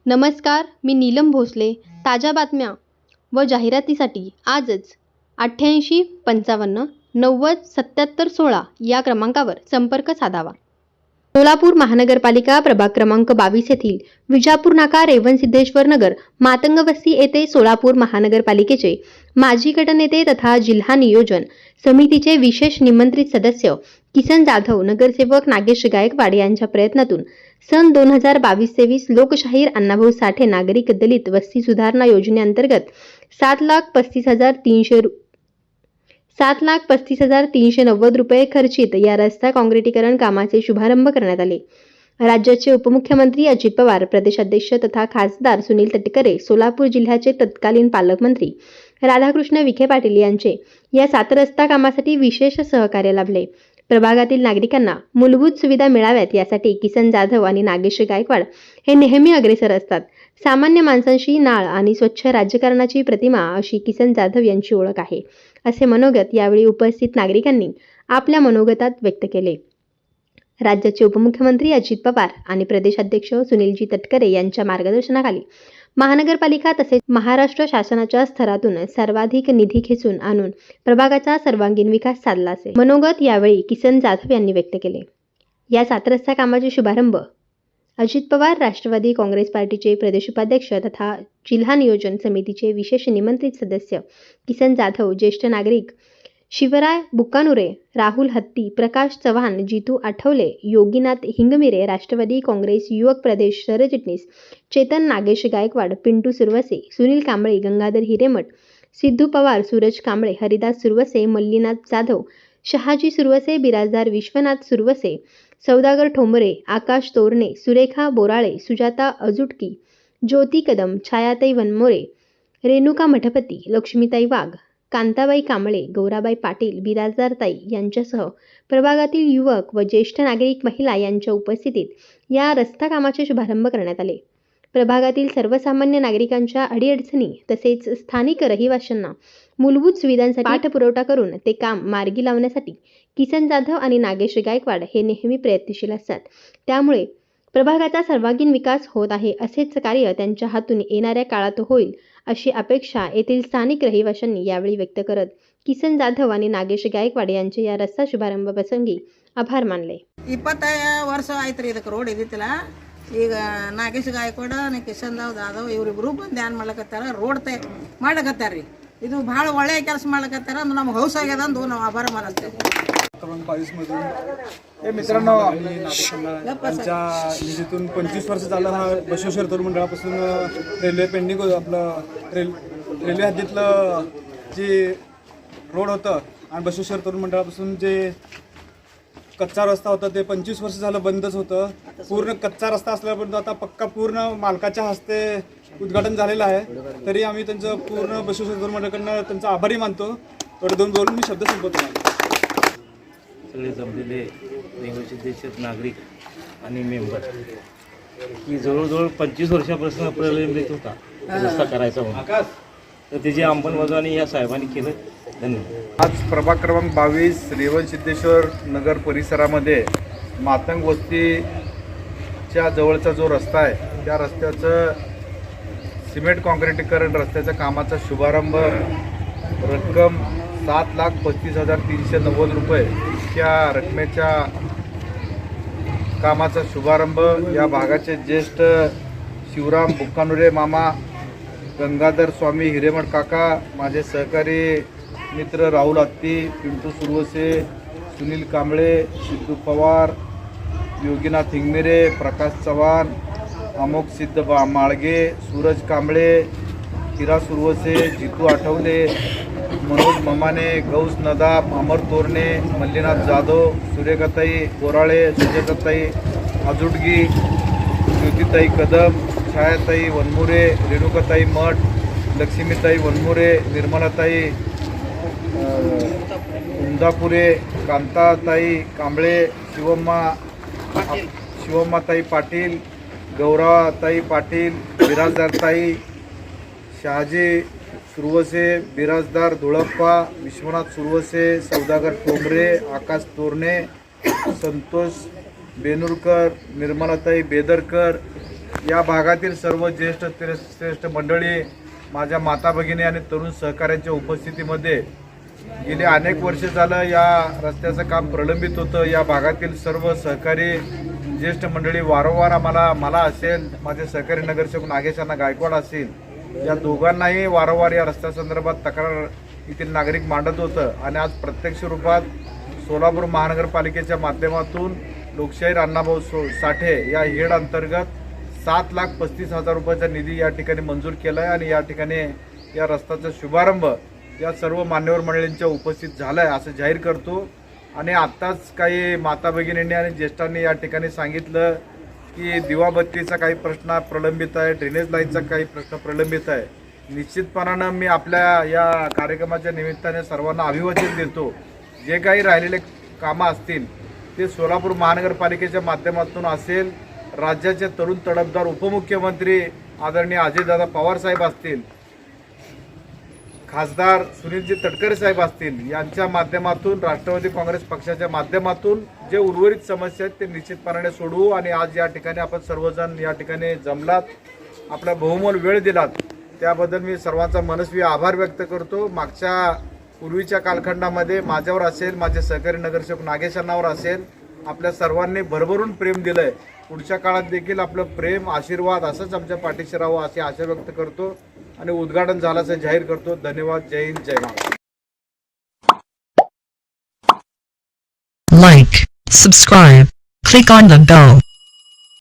नमस्कार, मी नीलम भोसले. ताज्या बातम्या व जाहिरातीसाठी आजच 88 55 90 77 16 या क्रमांकावर संपर्क साधावा. सोलापूर महानगरपालिका प्रभाग क्रमांक 22 येथील विजापूर नाका रेवणसिद्धेश्वर नगर मातंग वस्ती येथे सोलापूर महानगरपालिकेचे माजी गटनेते तथा जिल्हा नियोजन समितीचे विशेष निमंत्रित सदस्य किसन जाधव, नगरसेवक नागेश गायकवाड यांच्या प्रयत्नातून सन 2022-23 लोकशाहीर अण्णाभाऊ साठे नागरिक दलित वस्ती सुधारणा योजनेअंतर्गत 7,35,390 रुपये खर्चित या रस्ता काँक्रिटीकरण कामाचे शुभारंभ करण्यात आले. राज्याचे उपमुख्यमंत्री अजित पवार, प्रदेशाध्यक्ष तथा खासदार सुनील तटकरे, सोलापूर जिल्ह्याचे तत्कालीन पालकमंत्री राधाकृष्ण विखे पाटील यांचे या 7 रस्ता कामासाठी विशेष सहकार्य लाभले. प्रभागातील नागरिकांना मूलभूत सुविधा मिळाव्यात यासाठी किसन जाधव आणि नागेश गायकवाड हे नेहमी अग्रेसर असतात. सामान्य माणसांशी नाळ आणि स्वच्छ राज्यकारणाची प्रतिमा अशी किसन जाधव यांची ओळख आहे, असे मनोगत यावेळी उपस्थित नागरिकांनी आपल्या मनोगतात व्यक्त केले. राज्याचे उपमुख्यमंत्री अजित पवार आणि प्रदेशाध्यक्ष सुनीलजी तटकरे यांच्या मार्गदर्शनाखाली महानगरपालिका तसेच महाराष्ट्र शासनाच्या स्तरातून सर्वाधिक निधी खेचून आणून प्रभागाचा सर्वांगीण विकास साधला असेल मनोगत यावेळी किसन जाधव यांनी व्यक्त केले. या 7 रस्ता कामाचे शुभारंभ अजित पवार, राष्ट्रवादी काँग्रेस पार्टीचे प्रदेश उपाध्यक्ष तथा जिल्हा नियोजन समितीचे विशेष निमंत्रित सदस्य किसन जाधव, ज्येष्ठ नागरिक शिवराय बुक्कानुरे, राहुल हत्ती, प्रकाश चव्हाण, जितू आठवले, योगीनाथ हिंगमिरे, राष्ट्रवादी काँग्रेस युवक प्रदेश सरचिटणीस चेतन नागेश गायकवाड, पिंटू सुरवसे, सुनील कांबळे, गंगाधर हिरेमठ, सिद्धू पवार, सूरज कांबळे, हरिदास सुरवसे, मल्लीनाथ जाधव, शहाजी सुरवसे, बिराजदार विश्वनाथ सुरवसे, सौदागर ठोंबरे, आकाश तोरणे, सुरेखा बोराळे, सुजाता अजुटकी, ज्योती कदम, छायाताई वनमोरे, रेणुका मठपती, लक्ष्मीताई वाघ, कांताबाई कांबळे, गौराबाई पाटील, बिराजदारताई यांच्यासह प्रभागातील युवक व ज्येष्ठ नागरिक महिला यांच्या उपस्थितीत या रस्ता कामाचे शुभारंभ करण्यात आले. प्रभागातील सर्वसामान्य नागरिकांच्या अडीअडचणी तसेच स्थानिक रहिवाशांना मूलभूत सुविधांसाठी पाठपुरवठा करून ते काम मार्गी लावण्यासाठी किसन जाधव आणि नागेश गायकवाड हे नेहमी प्रयत्नशील असतात. त्यामुळे प्रभागाचा सर्वांगीण विकास होत आहे. असेच कार्य त्यांच्या हातून येणाऱ्या काळात होईल अशी अपेक्षा येथील स्थानिक रहिवाशांनी यावेळी व्यक्त करत किसन जाधव आणि नागेश गायकवाड यांचे या रस्ता शुभारंभ प्रसंगी आभार मानले. 20 ವರ್ಷ ಆಯ್ತು ರೀ ಇದಕ್ಕೆ ರೋಡ್ ಇದ್ದಿತ್ತಿಲ್ಲ. ಈಗ ನಾಗೇಶ್ ಗಾಯಕವಾಡ ಕಿಶನ್ ಜಾಧವ್ ಇವರಿಬ್ರು ಬಂದು ಧ್ಯಾನ ಮಾಡ್ಲಕತ್ತಾರ, ರೋಡ್ ಮಾಡ್ಲಕತ್ತಾರ ರೀ. ಇದು ಭಾಳ ಒಳ್ಳೆಯ ಕೆಲಸ ಮಾಡ್ಲಕತ್ತಾರ. ನಮ್ಗೆ ಹೌಸ್ ಆಗ್ಯದ ಅಂದು ನಾವು ಆಭಾರ ಮಾನಸ್ತೇವೆ. 22 मधून हे मित्रांनो, आमच्या निधीतून 25 वर्ष झालं हा बसवेश्वर तरुण मंडळापासून रेल्वे पेंडिंग आपलं रेल्वे हद्दीतलं जे रोड होतं आणि बसवेश्वर तरुण मंडळापासून जे कच्चा रस्ता होता ते 25 वर्ष झालं बंदच होतं. पूर्ण कच्चा रस्ता असल्यापर्यंत आता पक्का पूर्ण मालकाच्या हस्ते उद्घाटन झालेलं आहे. तरी आम्ही त्यांचं पूर्ण बसवेश्वर तरुण मंडळाकडनं त्यांचा आभारी मानतो. थोडे 2 बोलून मी शब्द संपवतो. सगळे जमलेले निवडणुकीचे नागरिक आणि मेंबर की जवळजवळ 25 वर्षापासून प्रलंबित होता रस्ता करायचा म्हणून, तर त्याची अंमलबजावणी या साहेबांनी केलं. धन्यवाद. आज प्रभाग क्रमांक 22 रेवणसिद्धेश्वर नगर परिसरामध्ये मातंग वस्तीच्या जवळचा जो रस्ता आहे त्या रस्त्याचं सिमेंट काँक्रिटीकरण रस्त्याच्या कामाचा शुभारंभ रक्कम 7,35,390 रुपये इतक्या रकमेच्या कामाचा शुभारंभ या भागाचे ज्येष्ठ शिवराम बुक्कानुरे मामा, गंगाधर स्वामी हिरेमठ काका, माझे सहकारी मित्र राहुल हत्ती, पिंटू सुरवसे, सुनील कांबळे, सिद्धू पवार, योगीनाथ हिंगमिरे, प्रकाश चव्हाण, अमोक सिद्ध माळगे, सूरज कांबळे, हिरा सुरवसे, जितू आठवले, मनोज ममाने, गौस नदाब, अमर तोरणे, मल्लीनाथ जाधव, सुरेखाताई बोराळे, सुजाताताई अजुटगी, ज्योतिताई कदम, छायाताई वनमुरे, रेणुकाताई मठ, लक्ष्मीताई वनमुरे, निर्मलाताई उंदापुरे, कांताताई कांबळे, शिवम्माताई पाटील, गौराताई पाटील, बिराजदारताई, शहाजी सुरवसे, बिराजदार धुळप्पा, विश्वनाथ सुरवसे, सौदागर ठोंबरे, आकाश तोरणे, संतोष बेनुरकर, निर्मलाताई बेदरकर, या भागातील सर्व ज्येष्ठ श्रेष्ठ मंडळी, माझ्या माता भगिनी आणि तरुण सहकाऱ्यांच्या उपस्थितीमध्ये गेली अनेक वर्षे झालं या रस्त्याचं काम प्रलंबित होतं. या भागातील सर्व सहकारी ज्येष्ठ मंडळी वारंवार मला असेल, माझे सहकारी नगरसेवक नागेशांना गायकवाड असेल, या दोघांनाही वारंवार या रस्त्यासंदर्भात तक्रार येथील नागरिक मांडत होतं. आणि आज प्रत्यक्ष रूपात सोलापूर महानगरपालिकेच्या माध्यमातून लोकशाहीर अण्णाभाऊ साठे या हेड अंतर्गत 7,35,000 रुपयाचा निधी या ठिकाणी मंजूर केला आहे. आणि या ठिकाणी या रस्त्याचा शुभारंभ या सर्व मान्यवर मंडळींच्या उपस्थित झाला आहे असं जाहीर करतो. आणि आत्ताच काही माता भगिनींनी आणि ज्येष्ठांनी या ठिकाणी सांगितलं की दिवाबत्तीचा काही प्रश्न प्रलंबित आहे, ड्रेनेज लाईनचा काही प्रश्न प्रलंबित आहे. निश्चितपणानं मी आपल्या या कार्यक्रमाच्या निमित्ताने सर्वांना अभिवादन देतो. जे काही राहिलेले कामं असतील ते सोलापूर महानगरपालिकेच्या माध्यमातून असेल, राज्याचे तरुण तडफदार उपमुख्यमंत्री आदरणीय अजितदादा पवार साहेब असतील, खासदार सुनीलजी तटकरे साहेब असतील, यांच्या माध्यमातून राष्ट्रवादी काँग्रेस पक्षाच्या माध्यमातून जे उर्वरित समस्या आहेत ते निश्चितपणाने सोडवू. आणि आज या ठिकाणी आपण सर्वजण या ठिकाणी जमलात, आपला बहुमोल वेळ दिलात, त्याबद्दल मी सर्वांचा मनस्वी आभार व्यक्त करतो. मागच्या पूर्वीच्या कालखंडामध्ये माझ्यावर असेल, माझे सहकारी नगरसेवक नागेशांनावर असेल, आपल्या सर्वांनी भरभरून प्रेम दिलंय. पुढच्या काळात देखील आपलं प्रेम आशीर्वाद असंच आमच्या पाठीशी राहावं अशी आशा व्यक्त करतो आणि उद्घाटन झालं असं जाहीर करतो. धन्यवाद. जय हिंद, जय Maharashtra. Like, subscribe, click on the bell.